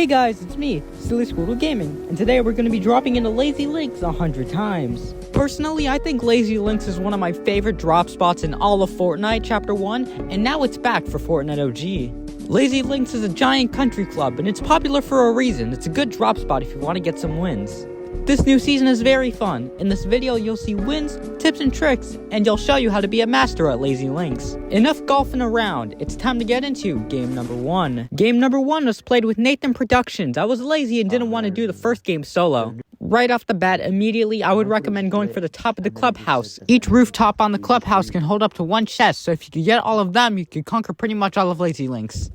Hey guys, it's me, SillySquirtle Gaming, and today we're going to be dropping into Lazy Links 100 times. Personally, I think Lazy Links is one of my favorite drop spots in all of Fortnite Chapter 1, and now it's back for Fortnite OG. Lazy Links is a giant country club, and it's popular for a reason. It's a good drop spot if you want to get some wins. This new season is very fun. In this video, you'll see wins, tips and tricks, and you'll show you how to be a master at Lazy Links. Enough golfing around, it's time to get into game number 1. Game number 1 was played with Nathan Productions. I was lazy and didn't want to do the first game solo. Right off the bat, immediately, I would recommend going for the top of the clubhouse. Each rooftop on the clubhouse can hold up to one chest, so if you could get all of them, you could conquer pretty much all of Lazy Links.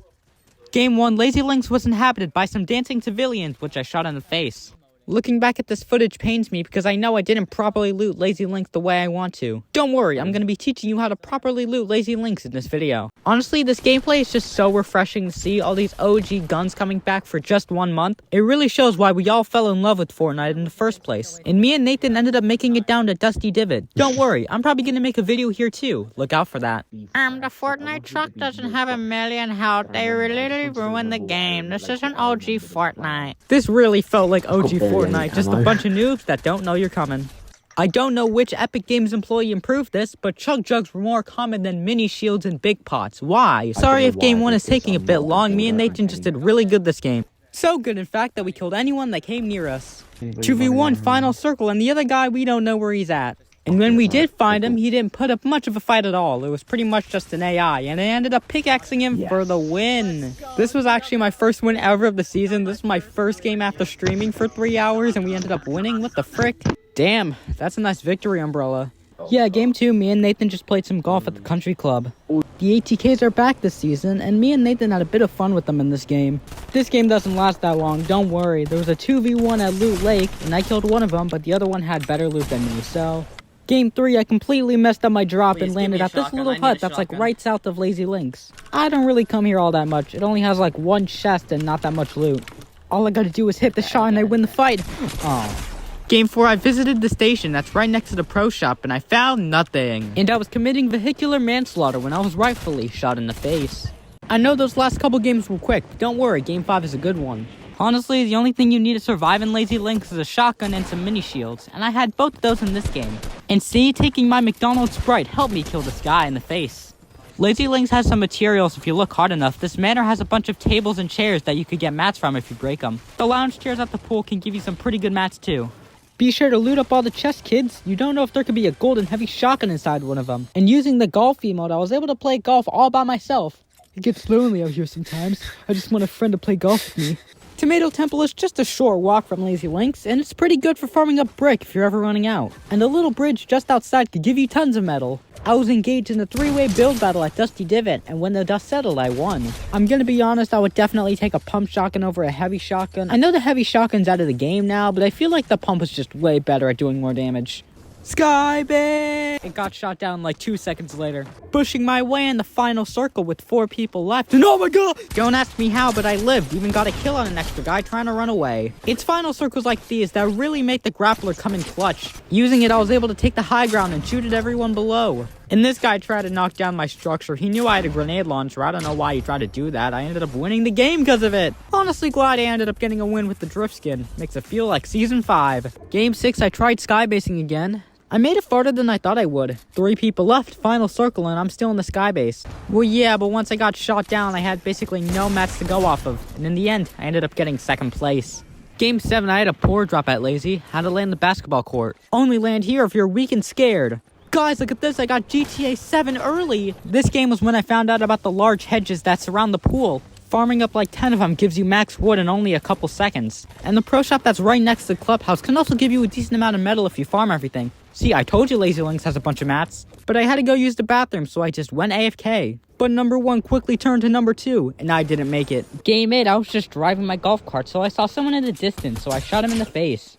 Game 1, Lazy Links was inhabited by some dancing civilians, which I shot in the face. Looking back at this footage pains me because I know I didn't properly loot Lazy Links the way I want to. Don't worry, I'm going to be teaching you how to properly loot Lazy Links in this video. Honestly, this gameplay is just so refreshing to see all these OG guns coming back for just 1 month. It really shows why we all fell in love with Fortnite in the first place. And me and Nathan ended up making it down to Dusty Divot. Don't worry, I'm probably going to make a video here too. Look out for that. The Fortnite truck doesn't have a million health. They really ruined the game. This isn't OG Fortnite. This really felt like OG Fortnite, just a bunch of noobs that don't know you're coming. I don't know which Epic Games employee improved this, but chug jugs were more common than mini shields and big pots. Why? Sorry if game 1 is taking a bit long, me and Nathan just did really good this game. So good in fact that we killed anyone that came near us. 2v1 final circle and the other guy we don't know where he's at. And when we did find him, he didn't put up much of a fight at all. It was pretty much just an AI, and I ended up pickaxing him for the win. This was actually my first win ever of the season. This was my first game after streaming for 3 hours, and we ended up winning. What the frick? Damn, that's a nice victory umbrella. Yeah, game 2, me and Nathan just played some golf at the country club. The ATKs are back this season, and me and Nathan had a bit of fun with them in this game. This game doesn't last that long, don't worry. There was a 2v1 at Loot Lake, and I killed one of them, but the other one had better loot than me, so... Game 3, I completely messed up my drop and landed at this little hut that's like right south of Lazy Links. I don't really come here all that much. It only has like one chest and not that much loot. All I gotta do is hit the shot and I win the fight. Oh. Game 4, I visited the station that's right next to the pro shop and I found nothing. And I was committing vehicular manslaughter when I was rightfully shot in the face. I know those last couple games were quick, but don't worry, game 5 is a good one. Honestly, the only thing you need to survive in Lazy Links is a shotgun and some mini shields, and I had both of those in this game. And see, taking my McDonald's Sprite helped me kill this guy in the face. Lazy Links has some materials if you look hard enough. This manor has a bunch of tables and chairs that you could get mats from if you break them. The lounge chairs at the pool can give you some pretty good mats too. Be sure to loot up all the chests, kids. You don't know if there could be a golden heavy shotgun inside one of them. And using the golf emote, I was able to play golf all by myself. It gets lonely out here sometimes. I just want a friend to play golf with me. Tomato Temple is just a short walk from Lazy Links, and it's pretty good for farming up brick if you're ever running out. And the little bridge just outside could give you tons of metal. I was engaged in a 3-way build battle at Dusty Divot, and when the dust settled, I won. I'm gonna be honest, I would definitely take a pump shotgun over a heavy shotgun. I know the heavy shotgun's out of the game now, but I feel like the pump is just way better at doing more damage. Skybase! It got shot down like 2 seconds later. Pushing my way in the final circle with 4 people left, and oh my god! Don't ask me how, but I lived, even got a kill on an extra guy trying to run away. It's final circles like these that really make the grappler come in clutch. Using it, I was able to take the high ground and shoot at everyone below. And this guy tried to knock down my structure. He knew I had a grenade launcher. I don't know why he tried to do that. I ended up winning the game because of it. Honestly glad I ended up getting a win with the drift skin. Makes it feel like Season 5. Game 6, I tried skybasing again. I made it farther than I thought I would. 3 people left, final circle, and I'm still in the skybase. Well, yeah, but once I got shot down, I had basically no mats to go off of. And in the end, I ended up getting 2nd place. Game 7, I had a poor drop at Lazy. Had to land the basketball court. Only land here if you're weak and scared. Guys, look at this, I got GTA 7 early! This game was when I found out about the large hedges that surround the pool. Farming up like 10 of them gives you max wood in only a couple seconds. And the pro shop that's right next to the clubhouse can also give you a decent amount of metal if you farm everything. See, I told you Lazy Links has a bunch of mats. But I had to go use the bathroom, so I just went AFK. But number 1 quickly turned to number 2, and I didn't make it. Game 8, I was just driving my golf cart, so I saw someone in the distance, so I shot him in the face.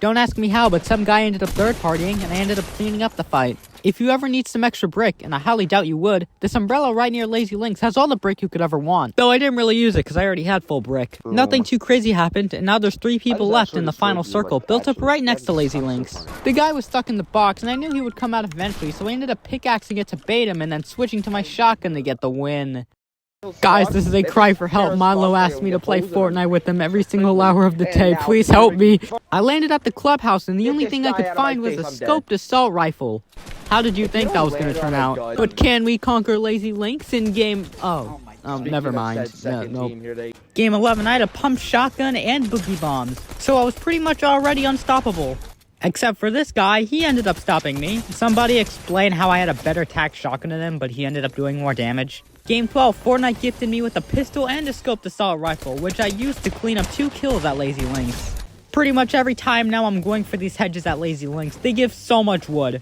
Don't ask me how, but some guy ended up third-partying, and I ended up cleaning up the fight. If you ever need some extra brick, and I highly doubt you would, this umbrella right near Lazy Links has all the brick you could ever want. Though I didn't really use it because I already had full brick. Nothing too crazy happened, and now there's 3 people left in the final circle, built up right next to Lazy Links. The guy was stuck in the box, and I knew he would come out eventually, so I ended up pickaxing it to bait him and then switching to my shotgun to get the win. Guys, this is a cry for help. Milo asked me to play Fortnite with him every single hour of the day. Please help me. I landed at the clubhouse and the only thing I could find was a scoped assault rifle. How did you think that was going to turn out? But can we conquer Lazy Links in game... never mind. Nope. Game 11, I had a pump shotgun and boogie bombs, so I was pretty much already unstoppable. Except for this guy, he ended up stopping me. Somebody explain how I had a better tac shotgun than him, but he ended up doing more damage. Game 12, Fortnite gifted me with a pistol and a scoped assault rifle, which I used to clean up 2 kills at Lazy Links. Pretty much every time now I'm going for these hedges at Lazy Links. They give so much wood.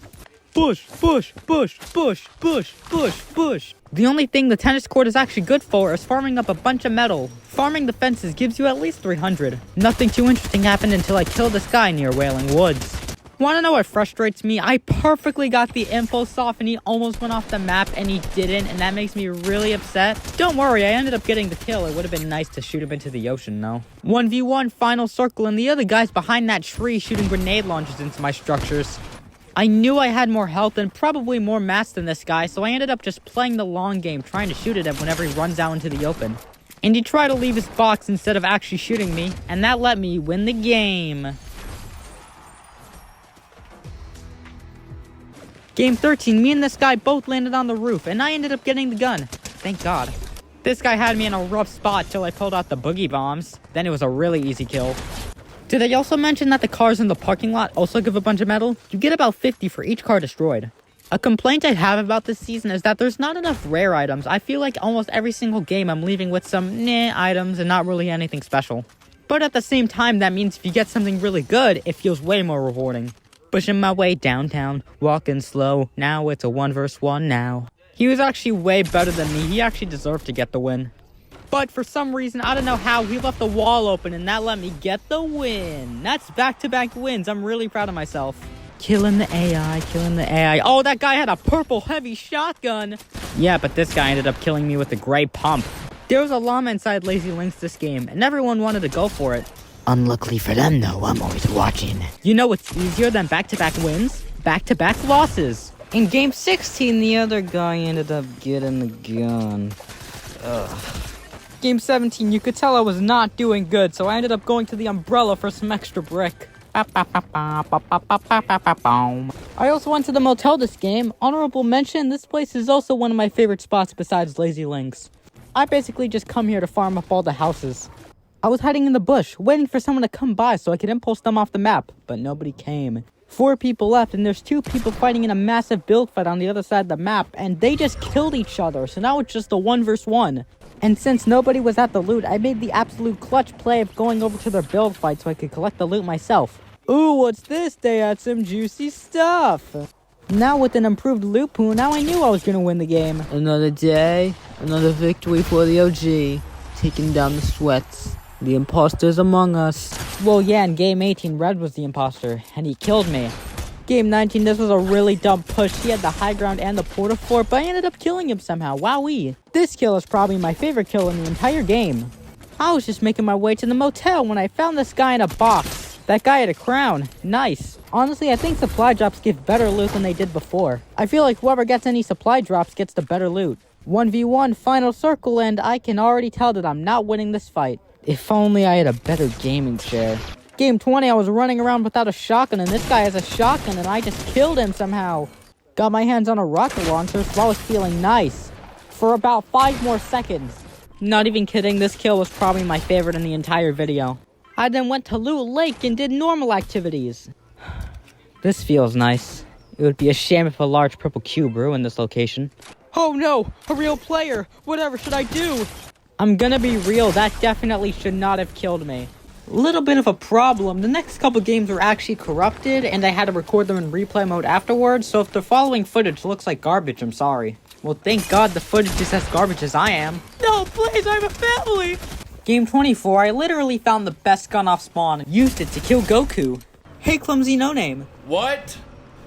Bush, bush, bush, bush, bush, bush, bush. The only thing the tennis court is actually good for is farming up a bunch of metal. Farming the fences gives you at least 300. Nothing too interesting happened until I killed this guy near Wailing Woods. Wanna know what frustrates me? I perfectly got the impulse off and he almost went off the map and he didn't, and that makes me really upset. Don't worry, I ended up getting the kill. It would have been nice to shoot him into the ocean, though. 1v1 final circle and the other guy's behind that tree shooting grenade launchers into my structures. I knew I had more health and probably more mass than this guy, so I ended up just playing the long game, trying to shoot at him whenever he runs out into the open. And he tried to leave his box instead of actually shooting me, and that let me win the game. Game 13, me and this guy both landed on the roof, and I ended up getting the gun. Thank God. This guy had me in a rough spot till I pulled out the boogie bombs. Then it was a really easy kill. Did I also mention that the cars in the parking lot also give a bunch of metal? You get about 50 for each car destroyed. A complaint I have about this season is that there's not enough rare items. I feel like almost every single game I'm leaving with some items and not really anything special. But at the same time, that means if you get something really good, it feels way more rewarding. Pushing my way downtown, walking slow, now it's a 1v1 now. He was actually way better than me. He actually deserved to get the win. But for some reason, I don't know how, he left the wall open and that let me get the win. That's back-to-back wins. I'm really proud of myself. Killing the AI, killing the AI. Oh, that guy had a purple heavy shotgun. Yeah, but this guy ended up killing me with a gray pump. There was a llama inside Lazy Links this game, and everyone wanted to go for it. Unluckily for them, though, I'm always watching. You know what's easier than back-to-back wins? Back-to-back losses. In game 16, the other guy ended up getting the gun. Ugh. Game 17, you could tell I was not doing good, so I ended up going to the umbrella for some extra brick. I also went to the motel this game. Honorable mention, this place is also one of my favorite spots besides Lazy Links. I basically just come here to farm up all the houses. I was hiding in the bush, waiting for someone to come by so I could impulse them off the map, but nobody came. 4 people left, and there's 2 people fighting in a massive build fight on the other side of the map, and they just killed each other, so now it's just a 1v1. And since nobody was at the loot, I made the absolute clutch play of going over to their build fight so I could collect the loot myself. Ooh, what's this? They had some juicy stuff. Now with an improved loot pool, now I knew I was gonna win the game. Another day, another victory for the OG. Taking down the sweats. The imposters among us. Well, yeah, in game 18, Red was the imposter, and he killed me. Game 19, this was a really dumb push. He had the high ground and the porta fort, but I ended up killing him somehow. Wowee. This kill is probably my favorite kill in the entire game. I was just making my way to the motel when I found this guy in a box. That guy had a crown. Nice. Honestly, I think supply drops give better loot than they did before. I feel like whoever gets any supply drops gets the better loot. 1v1 final circle, and I can already tell that I'm not winning this fight. If only I had a better gaming chair. Game 20, I was running around without a shotgun, and this guy has a shotgun, and I just killed him somehow. Got my hands on a rocket launcher, so I was feeling nice. For about 5 more seconds. Not even kidding, this kill was probably my favorite in the entire video. I then went to Loot Lake and did normal activities. This feels nice. It would be a shame if a large purple cube ruined this location. Oh no, a real player! Whatever should I do? I'm gonna be real, that definitely should not have killed me. Little bit of a problem. The next couple games were actually corrupted, and I had to record them in replay mode afterwards, so if the following footage looks like garbage, I'm sorry. Well, thank God the footage is as garbage as I am. No, please, I have a family! Game 24, I literally found the best gun off spawn, used it to kill Goku. Hey, clumsy no-name. What?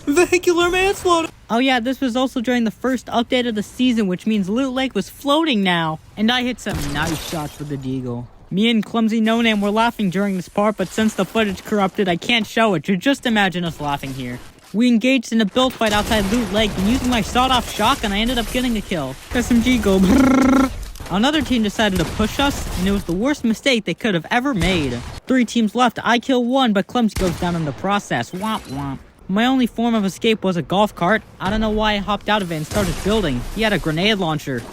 Vehicular manslaughter! Oh yeah, this was also during the first update of the season, which means Loot Lake was floating now, and I hit some nice shots with the deagle. Me and Clumsy No Name were laughing during this part, but since the footage corrupted, I can't show it, so just imagine us laughing here. We engaged in a build fight outside Loot Lake, and using my sawed-off shotgun, I ended up getting a kill. SMG go brrrr. Another team decided to push us, and it was the worst mistake they could have ever made. 3 teams left, I kill 1, but Clumsy goes down in the process. Womp womp. My only form of escape was a golf cart. I don't know why I hopped out of it and started building. He had a grenade launcher.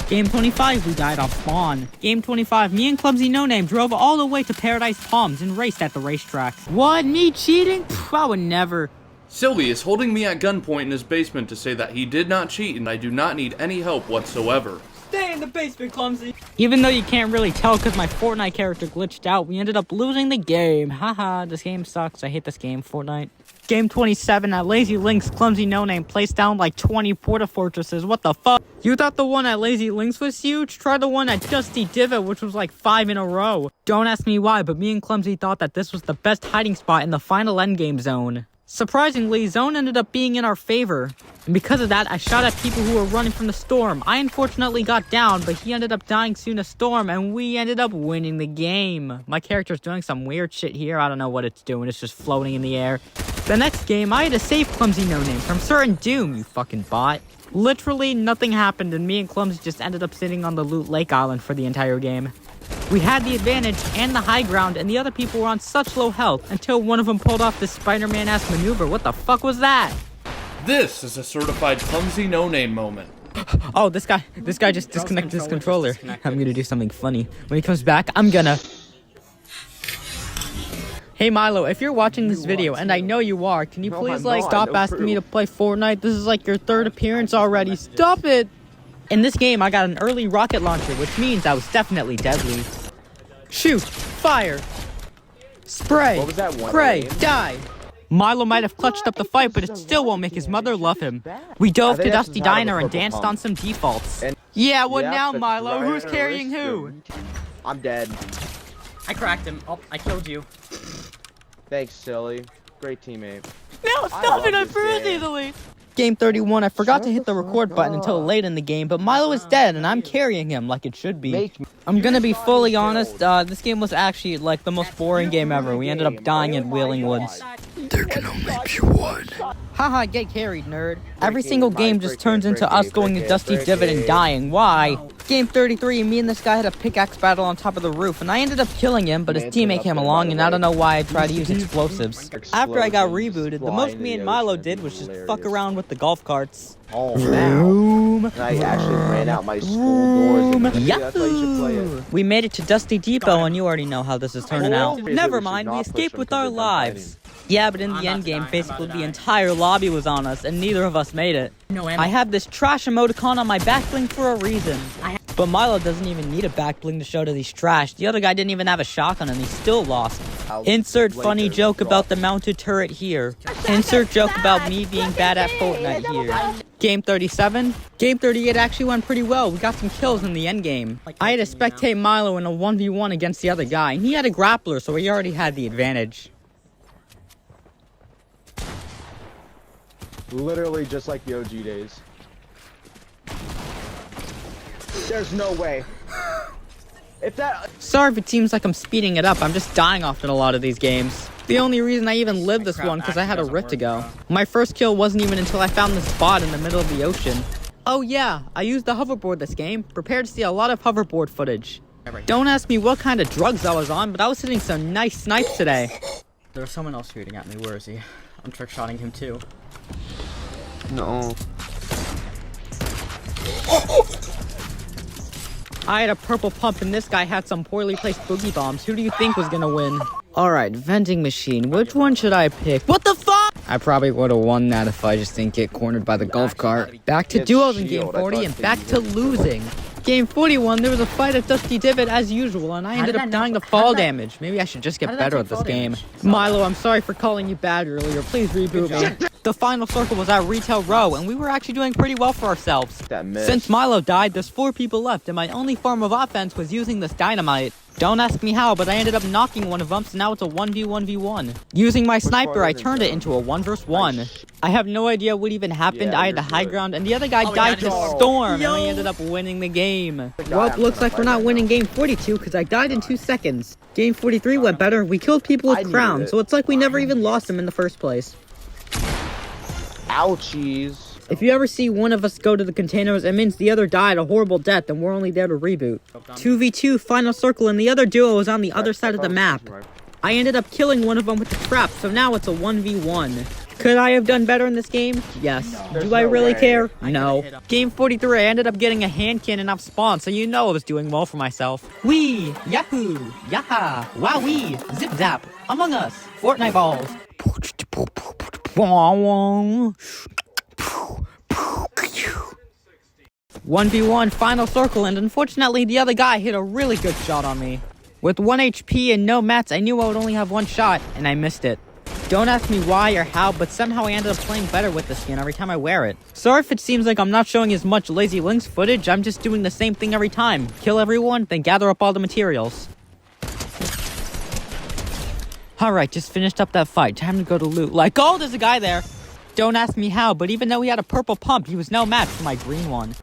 Game 25, we died off spawn. Game 25, me and Clumsy No Name drove all the way to Paradise Palms and raced at the racetrack. What? Me cheating? Pff, I would never. Silly is holding me at gunpoint in his basement to say that he did not cheat and I do not need any help whatsoever. Stay in the basement, Clumsy. Even though you can't really tell because my Fortnite character glitched out, we ended up losing the game. Haha, this game sucks. I hate this game, Fortnite. Game 27 at Lazy Links, Clumsy No Name placed down like 20 porta fortresses. What the fuck? You thought the one at Lazy Links was huge? Try the one at Dusty Divot, which was like 5 in a row. Don't ask me why, but me and Clumsy thought that this was the best hiding spot in the final endgame zone. Surprisingly, zone ended up being in our favor. And because of that, I shot at people who were running from the storm. I unfortunately got down, but he ended up dying soon to storm, and we ended up winning the game. My character's doing some weird shit here. I don't know what it's doing. It's just floating in the air. The next game, I had to save Clumsy No Name from certain doom, you fucking bot. Literally nothing happened, and me and Clumsy just ended up sitting on the Loot Lake Island for the entire game. We had the advantage and the high ground, and the other people were on such low health until one of them pulled off this Spider-Man-ass maneuver. What the fuck was that? This is a certified Clumsy No Name moment. Oh, this guy just disconnected his controller. I'm gonna do something funny. When he comes back, I'm gonna... Hey Milo, if you're watching this video, and I know you are, can you please stop asking me to play Fortnite? This is like your 3rd appearance already. Stop it! In this game, I got an early rocket launcher, which means I was definitely deadly. Shoot! Fire! Spray! What was that one Pray! name? Die! Milo might have clutched up the fight, but it still won't make his mother love him. We dove to Dusty Diner and danced on some defaults. Yeah, what now, Milo? Who's carrying who? I'm dead. I cracked him. Oh, I killed you. Thanks, Silly. Great teammate. No, stop it! I froze easily! Game 31, I forgot to hit the record button until late in the game, but Milo is dead and I'm carrying him like it should be. I'm gonna be fully honest, this game was actually like the most boring game ever. We ended up dying in Wheeling Woods. There can only be one. Haha, get carried, nerd. Every single game just turns into us going to Dusty Divot and dying. Why? Game 33, me and this guy had a pickaxe battle on top of the roof, and I ended up killing him, but his teammate came along, and I don't know why I tried to use explosives. After I got rebooted, the most me and Milo did was just fuck around with the golf carts. Oh, now. I actually ran out my school doors. Yahoo! We made it to Dusty Depot, and you already know how this is turning out. Never mind, we escaped with our lives. Yeah, but in the endgame, basically the entire lobby was on us, and neither of us made it. I have this trash emoticon on my back bling for a reason. But Milo doesn't even need a back bling to show that he's trash. The other guy didn't even have a shotgun, and he still lost. Insert funny joke about the mounted turret here. Insert joke about me being bad at Fortnite here. Game 37. Game 38 actually went pretty well. We got some kills in the endgame. I had to spectate Milo in a 1v1 against the other guy, and he had a grappler, so he already had the advantage. Literally just like the OG days. There's no way. If that... Sorry if it seems like I'm speeding it up. I'm just dying often a lot of these games. The only reason I even lived this one because I had a rift to go. My first kill wasn't even until I found this spot in the middle of the ocean. Oh yeah, I used the hoverboard this game. Prepare to see a lot of hoverboard footage. Don't ask me what kind of drugs I was on, but I was hitting some nice snipes today. There's someone else shooting at me. Where is he? I'm trick-shotting him too. No. I had a purple pump and this guy had some poorly placed boogie bombs. Who do you think was gonna win? Alright, vending machine. Which one should I pick? What the fuck? I probably would have won that if I just didn't get cornered by the golf cart. Back to duos in game 40 and back to losing. Game 41, there was a fight at Dusty Divot as usual, and I ended up dying to fall damage. Maybe I should just get better at this game. Milo, I'm sorry for calling you bad earlier. Please reboot me. The final circle was at Retail Row, and we were actually doing pretty well for ourselves. Since Milo died, there's 4 people left, and my only form of offense was using this dynamite. Don't ask me how, but I ended up knocking one of them, so now it's a 1v1v1. Using my sniper, I turned it into a 1 vs 1. I have no idea what even happened. I had the high ground, and the other guy died to storm, and we ended up winning the game. Well, looks like we're not winning game 42, because I died in 2 seconds. Game 43 went better. We killed people with crowns, so it's like we never even lost them in the first place. Ouchies. If you ever see one of us go to the containers, it means the other died a horrible death and we're only there to reboot. 2v2 final circle and the other duo is on the other side of the map. I ended up killing one of them with the trap, so now it's a 1v1. Could I have done better in this game? Yes. Do I really care? No. Game 43, I ended up getting a hand cannon off spawn, so you know I was doing well for myself. Wee! Yahoo! Yaha! Wowee! Zip zap! Among Us! Fortnite balls! 1v1 final circle, and unfortunately the other guy hit a really good shot on me. With 1 HP and no mats, I knew I would only have one shot, and I missed it. Don't ask me why or how, but somehow I ended up playing better with the skin every time I wear it. Sorry if it seems like I'm not showing as much Lazy Links footage, I'm just doing the same thing every time. Kill everyone, then gather up all the materials. Alright, just finished up that fight. Time to go to loot. Like, oh, there's a guy there! Don't ask me how, but even though he had a purple pump, he was no match for my green one.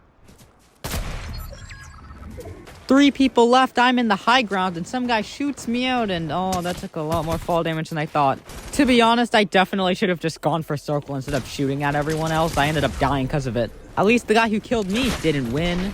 3 people left, I'm in the high ground, and some guy shoots me out, and oh, that took a lot more fall damage than I thought. To be honest, I definitely should have just gone for circle instead of shooting at everyone else. I ended up dying because of it. At least the guy who killed me didn't win.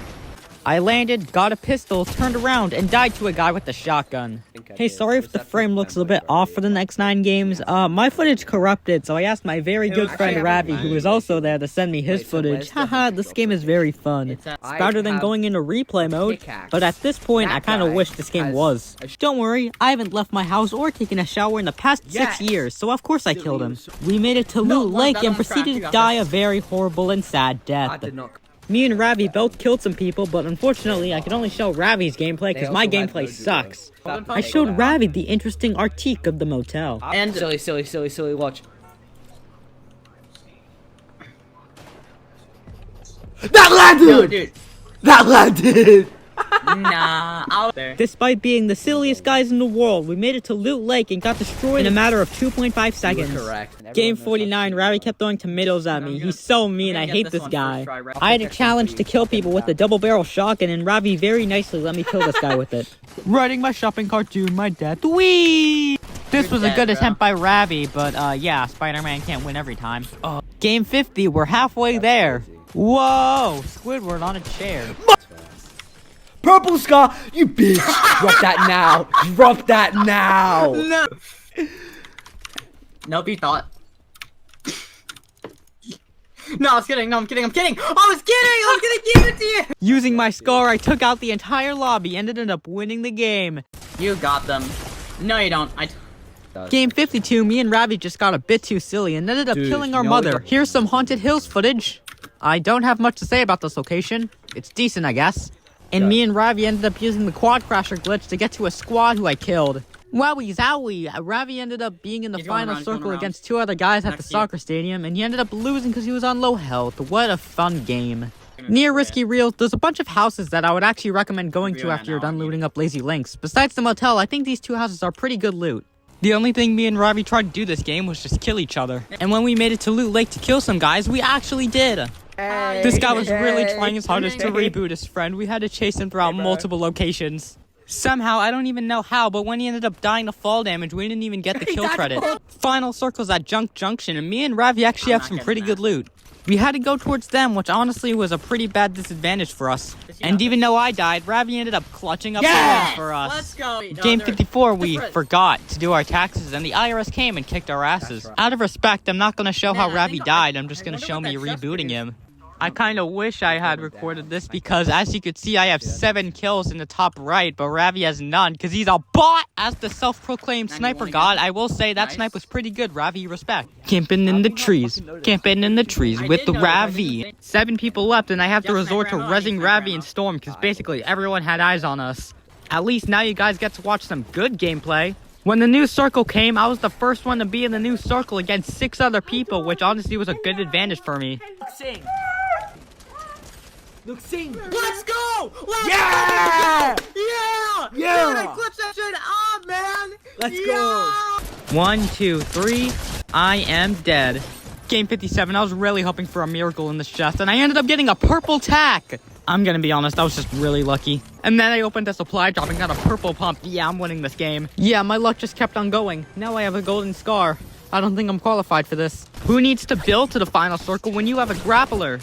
I landed, got a pistol, turned around, and died to a guy with a shotgun. Hey, sorry if the frame looks a little bit off for the next 9 games. My footage corrupted, so I asked my very good friend Ravi, who was also there, to send me his footage. Haha, this game is very fun. It's better than going into replay mode, but at this point, I kind of wish this game was. Don't worry, I haven't left my house or taken a shower in the past 6 years, so of course I killed him. We made it to Loot Lake and proceeded to die a very horrible and sad death. Me and Ravi both killed some people, but unfortunately, I can only show Ravi's gameplay because my gameplay sucks. I showed Ravi the interesting artique of the motel. And silly, watch. That landed! No, dude. That landed! Nah, out there. Despite being the silliest guys in the world, we made it to Loot Lake and got destroyed in a matter of 2.5 seconds. Correct. Game 49, Ravi kept throwing tomatoes at me. He's so mean, I hate this guy. I had a challenge to kill people with a double-barrel shotgun, and Ravi very nicely let me kill this guy with it. Riding my shopping cart to my death. Whee! This was a good attempt by Ravi, but yeah, Spider-Man can't win every time. Game 50, we're halfway there. Whoa! Squidward on a chair. Purple Scar, you bitch! Drop that now! Drop that now! No. Nope, you thought. No, I was kidding. No, I'm kidding. I was kidding. I was gonna give it to you. Using my scar, I took out the entire lobby and ended up winning the game. You got them. No, you don't. Game 52, me and Ravi just got a bit too silly and ended up killing our mother. Here's some Haunted Hills footage. I don't have much to say about this location. It's decent, I guess. And me and Ravi ended up using the quad crasher glitch to get to a squad who I killed. Wowie zowie! Ravi ended up being in the final circle against 2 other guys at the soccer stadium, and he ended up losing because he was on low health. What a fun game. Near Risky Reels, there's a bunch of houses that I would actually recommend going to after you're done looting up Lazy Links. Besides the motel, I think these 2 houses are pretty good loot. The only thing me and Ravi tried to do this game was just kill each other. And when we made it to Loot Lake to kill some guys, we actually did. This guy was really trying his hardest to reboot his friend. We had to chase him throughout multiple locations. Somehow, I don't even know how, but when he ended up dying to fall damage, we didn't even get the kill credit. Final circles at Junk Junction, and me and Ravi actually have some pretty good loot. We had to go towards them, which honestly was a pretty bad disadvantage for us. And even though I died, Ravi ended up clutching up the win for us. Let's go. Game 54, we forgot to do our taxes, and the IRS came and kicked our asses. Out of respect, I'm not going to show how Ravi died, I'm just going to show me rebooting him. I kind of wish I had recorded this because, as you could see, I have 7 kills in the top right, but Ravi has none because he's a bot! As the self-proclaimed sniper god, I will say that snipe was pretty good, Ravi, respect. Camping in the trees with the Ravi. 7 people left, and I have to resort to rezzing Ravi and Storm because basically everyone had eyes on us. At least now you guys get to watch some good gameplay. When the new circle came, I was the first one to be in the new circle against 6 other people, which honestly was a good advantage for me. Let's go! Yeah! Yeah! Yeah! Clip section up, man! Let's go! 1, 2, 3. I am dead. Game 57, I was really hoping for a miracle in this chest, and I ended up getting a purple tack. I'm gonna be honest, I was just really lucky. And then I opened a supply drop and got a purple pump. Yeah, I'm winning this game. Yeah, my luck just kept on going. Now I have a golden scar. I don't think I'm qualified for this. Who needs to build to the final circle when you have a grappler?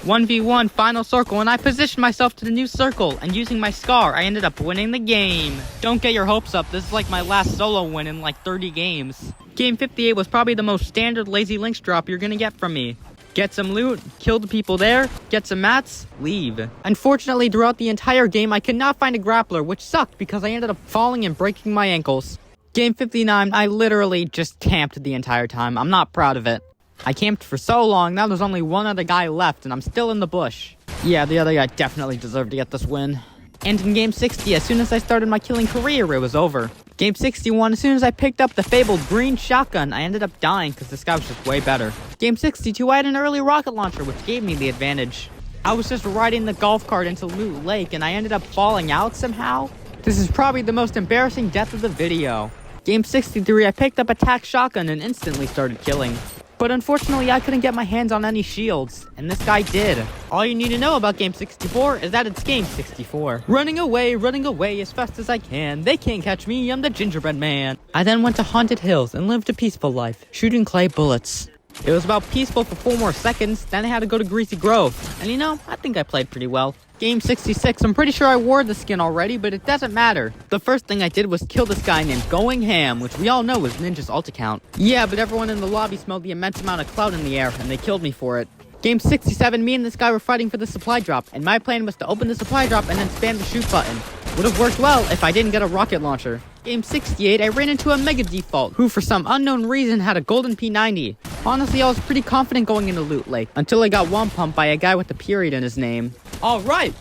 1v1 final circle, and I positioned myself to the new circle, and using my scar, I ended up winning the game. Don't get your hopes up, this is like my last solo win in like 30 games. Game 58 was probably the most standard Lazy Links drop you're gonna get from me. Get some loot, kill the people there, get some mats, leave. Unfortunately, throughout the entire game, I could not find a grappler, which sucked because I ended up falling and breaking my ankles. Game 59, I literally just camped the entire time. I'm not proud of it. I camped for so long, now there's only one other guy left, and I'm still in the bush. Yeah, the other guy definitely deserved to get this win. And in Game 60, as soon as I started my killing career, it was over. Game 61, as soon as I picked up the fabled green shotgun, I ended up dying because this guy was just way better. Game 62, I had an early rocket launcher, which gave me the advantage. I was just riding the golf cart into Loot Lake, and I ended up falling out somehow. This is probably the most embarrassing death of the video. Game 63, I picked up a tac shotgun and instantly started killing. But unfortunately, I couldn't get my hands on any shields, and this guy did. All you need to know about Game 64 is that it's Game 64. Running away as fast as I can. They can't catch me, I'm the gingerbread man. I then went to Haunted Hills and lived a peaceful life, shooting clay bullets. It was about peaceful for 4 more seconds, then I had to go to Greasy Grove. And you know, I think I played pretty well. Game 66, I'm pretty sure I wore the skin already, but it doesn't matter. The first thing I did was kill this guy named Going Ham, which we all know is Ninja's alt account. Yeah, but everyone in the lobby smelled the immense amount of cloud in the air, and they killed me for it. Game 67, me and this guy were fighting for the supply drop, and my plan was to open the supply drop and then spam the shoot button. Would have worked well if I didn't get a rocket launcher. Game 68, I ran into a Mega Default, who for some unknown reason had a golden P90. Honestly, I was pretty confident going into Loot Lake, until I got one pumped by a guy with a period in his name. Alright,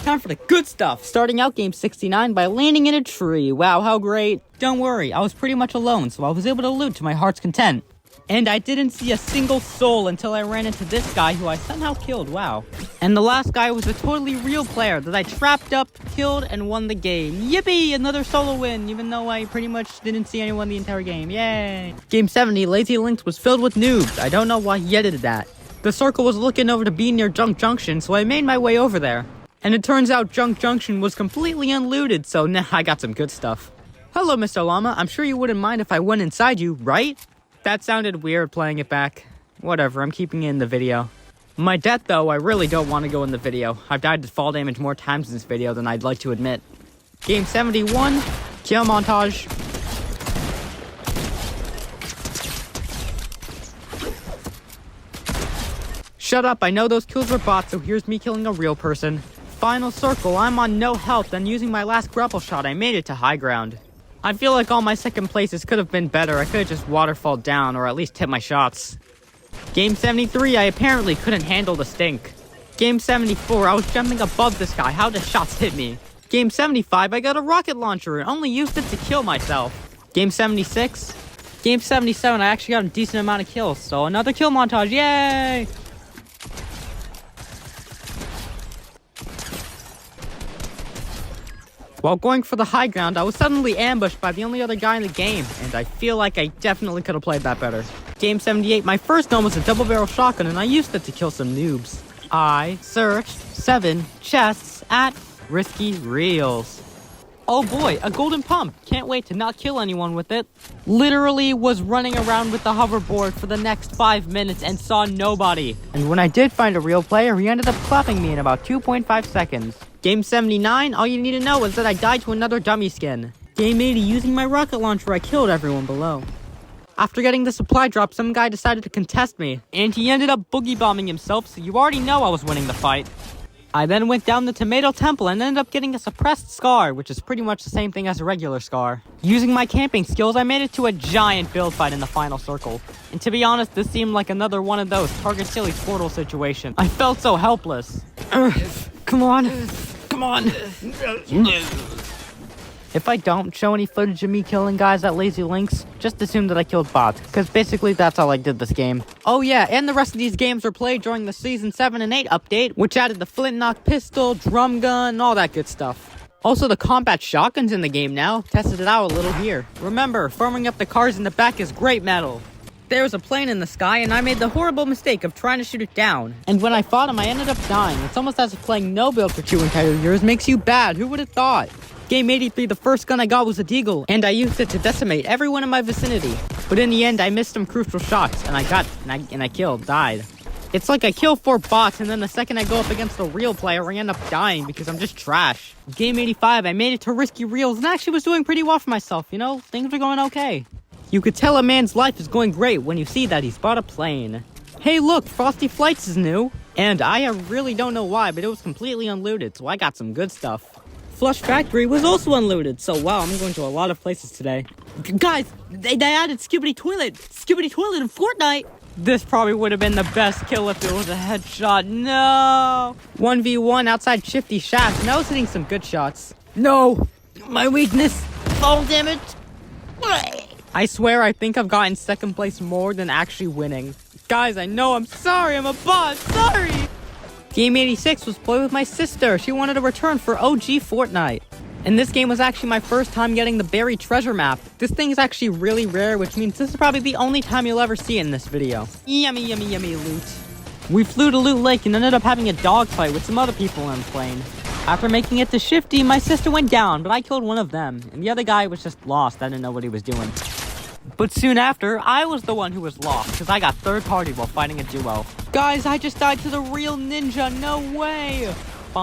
time for the good stuff. Starting out Game 69 by landing in a tree. Wow, how great. Don't worry, I was pretty much alone, so I was able to loot to my heart's content. And I didn't see a single soul until I ran into this guy who I somehow killed, wow. And the last guy was a totally real player that I trapped up, killed, and won the game. Yippee! Another solo win, even though I pretty much didn't see anyone the entire game. Yay! Game 70, Lazy Links was filled with noobs. I don't know why he edited that. The circle was looking over to be near Junk Junction, so I made my way over there. And it turns out Junk Junction was completely unlooted, so nah, I got some good stuff. Hello, Mr. Llama. I'm sure you wouldn't mind if I went inside you, right? That sounded weird playing it back. Whatever, I'm keeping it in the video. My death, though, I really don't want to go in the video. I've died to fall damage more times in this video than I'd like to admit. Game 71, kill montage. Shut up, I know those kills were bots, so here's me killing a real person. Final circle, I'm on no health, and using my last grapple shot, I made it to high ground. I feel like all my second places could have been better. I could have just waterfall down or at least hit my shots. Game 73, I apparently couldn't handle the stink. Game 74, I was jumping above this guy. How the shots hit me? Game 75, I got a rocket launcher and only used it to kill myself. Game 76. Game 77, I actually got a decent amount of kills. So another kill montage, yay! While going for the high ground, I was suddenly ambushed by the only other guy in the game, and I feel like I definitely could have played that better. Game 78, my first gun was a double barrel shotgun, and I used it to kill some noobs. I searched 7 chests at Risky Reels. Oh boy, a golden pump. Can't wait to not kill anyone with it. Literally was running around with the hoverboard for the next 5 minutes and saw nobody. And when I did find a real player, he ended up clapping me in about 2.5 seconds. Game 79, all you need to know is that I died to another dummy skin. Game 80, using my rocket launcher, I killed everyone below. After getting the supply drop, some guy decided to contest me, and he ended up boogie bombing himself, so you already know I was winning the fight. I then went down the Tomato Temple and ended up getting a suppressed scar, which is pretty much the same thing as a regular scar. Using my camping skills, I made it to a giant build fight in the final circle. And to be honest, this seemed like another one of those target SillySquirtle situations. I felt so helpless. Come on. Come on. If I don't show any footage of me killing guys at Lazy Links, just assume that I killed bots, because basically that's all I did this game. Oh yeah, and the rest of these games were played during the Season 7 and 8 update, which added the flint-knock pistol, drum gun, all that good stuff. Also, the combat shotgun's in the game now. Tested it out a little here. Remember, farming up the cars in the back is great metal. There was a plane in the sky, and I made the horrible mistake of trying to shoot it down. And when I fought him, I ended up dying. It's almost as if playing no build for 2 entire years makes you bad. Who would have thought? Game 83, the first gun I got was a deagle, and I used it to decimate everyone in my vicinity. But in the end, I missed some crucial shots, and I died. It's like I kill 4 bots, and then the second I go up against a real player, I end up dying because I'm just trash. Game 85, I made it to Risky Reels, and actually was doing pretty well for myself, you know? Things were going okay. You could tell a man's life is going great when you see that he's bought a plane. Hey look, Frosty Flights is new! And I really don't know why, but it was completely unlooted, so I got some good stuff. Flush Factory was also unlooted, so wow, I'm going to a lot of places today. Guys, they added Skibidi Toilet in Fortnite! This probably would have been the best kill if it was a headshot. No! 1v1 outside Shifty Shaft, and I was hitting some good shots. No! My weakness! Fall damage! I swear I think I've gotten second place more than actually winning. Guys, I know I'm sorry, I'm a bot, sorry! Game 86 was played with my sister. She wanted a return for OG Fortnite. And this game was actually my first time getting the buried treasure map. This thing is actually really rare, which means this is probably the only time you'll ever see it in this video. Yummy, yummy, yummy loot. We flew to Loot Lake and ended up having a dogfight with some other people on the plane. After making it to Shifty, my sister went down, but I killed one of them. And the other guy was just lost. I didn't know what he was doing. But soon after, I was the one who was lost, because I got third party while fighting a duo. Guys, I just died to the real ninja, no way! In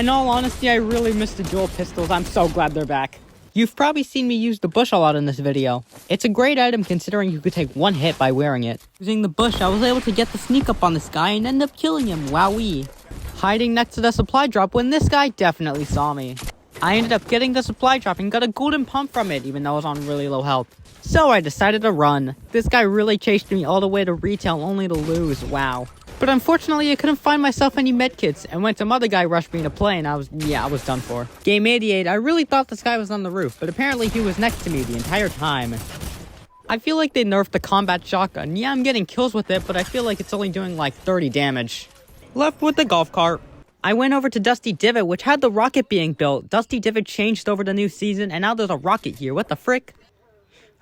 all honesty, I really missed the dual pistols. I'm so glad they're back. You've probably seen me use the bush a lot in this video. It's a great item considering you could take one hit by wearing it. Using the bush, I was able to get the sneak up on this guy and end up killing him, wowee. Hiding next to the supply drop when this guy definitely saw me. I ended up getting the supply drop and got a golden pump from it, even though I was on really low health. So I decided to run. This guy really chased me all the way to retail only to lose, wow. But unfortunately, I couldn't find myself any medkits, and when some other guy rushed me to play, and I was done for. Game 88, I really thought this guy was on the roof, but apparently he was next to me the entire time. I feel like they nerfed the combat shotgun. Yeah, I'm getting kills with it, but I feel like it's only doing like 30 damage. Left with the golf cart. I went over to Dusty Divot, which had the rocket being built. Dusty Divot changed over the new season, and now there's a rocket here. What the frick?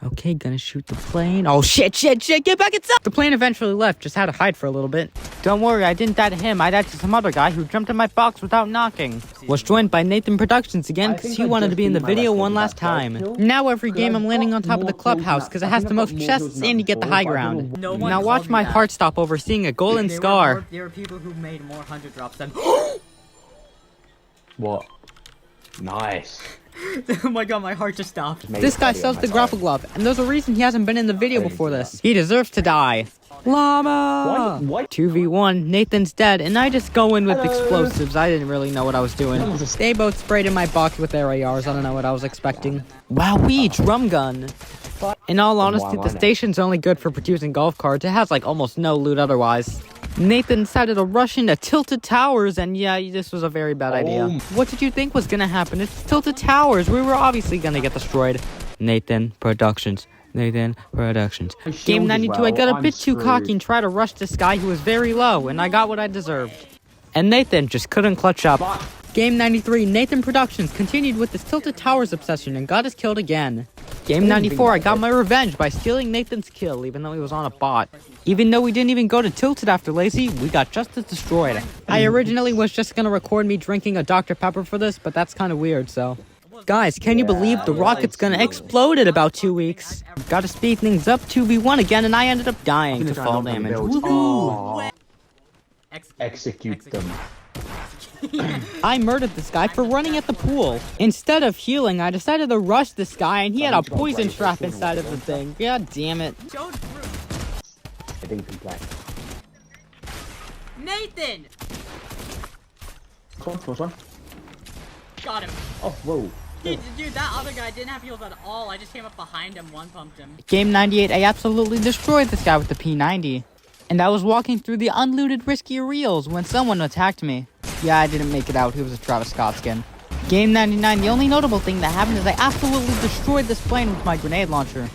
Okay, gonna shoot the plane. Oh, shit, get back inside! The plane eventually left, just had to hide for a little bit. Don't worry, I didn't die to him. I died to some other guy who jumped in my box without knocking. Was joined by Nathan Productions again, because he wanted to be in the video one last time. Now every game I'm landing on top of the clubhouse, because it has the most chests and you get the high ground. Now watch my heart stop over seeing a golden scar. There are people who made more 100 drops than... What? Nice. Oh my god, my heart just stopped. This guy sells the grapple glove, and there's a reason he hasn't been in the video before this. He deserves to die. Llama! What? 2v1, Nathan's dead, and I just go in with explosives. I didn't really know what I was doing. They both sprayed in my box with their ARs. I don't know what I was expecting. Wowee, drum gun. In all honesty, the station's only good for producing golf carts. It has like almost no loot otherwise. Nathan decided to rush into Tilted Towers, and yeah, this was a very bad idea. What did you think was gonna happen? It's Tilted Towers. We were obviously gonna get destroyed. Nathan Productions. Game 92, I got a bit too cocky and tried to rush this guy who was very low, and I got what I deserved. And Nathan just couldn't clutch up. Game 93, Nathan Productions continued with his Tilted Towers obsession and got us killed again. Game 94, I got my revenge by stealing Nathan's kill, even though he was on a bot. Even though we didn't even go to Tilted after Lazy, we got just as destroyed. I originally was just gonna record me drinking a Dr. Pepper for this, but that's kind of weird, so... Guys, can you believe the rocket's gonna explode in about 2 weeks? Gotta speed things up 2v1 again, and I ended up dying to fall damage. Woohoo! Execute them. I murdered this guy for running at the pool. Instead of healing, I decided to rush this guy, and he had a poison trap inside of the thing. God damn it. I think it's black. Nathan! Close one. Got him. Oh, whoa. Dude, that other guy didn't have heals at all. I just came up behind him, one-pumped him. Game 98, I absolutely destroyed this guy with the P90. And I was walking through the unlooted risky reels when someone attacked me. Yeah, I didn't make it out. He was a Travis Scott skin. Game 99, the only notable thing that happened is I absolutely destroyed this plane with my grenade launcher.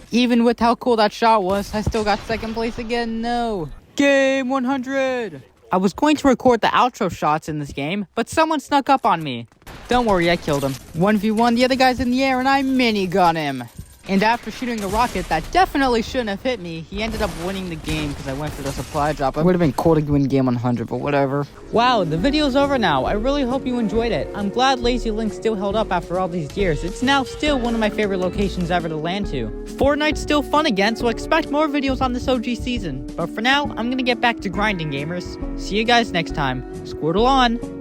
Even with how cool that shot was, I still got second place again. No. Game 100. I was going to record the outro shots in this game, but someone snuck up on me. Don't worry, I killed him. 1v1, the other guy's in the air, and I minigun him. And after shooting a rocket that definitely shouldn't have hit me, he ended up winning the game because I went for the supply drop. It would have been cool to win game 100, but whatever. Wow, the video's over now. I really hope you enjoyed it. I'm glad Lazy Link still held up after all these years. It's now still one of my favorite locations ever to land to. Fortnite's still fun again, so expect more videos on this OG season. But for now, I'm gonna get back to grinding, gamers. See you guys next time. Squirtle on!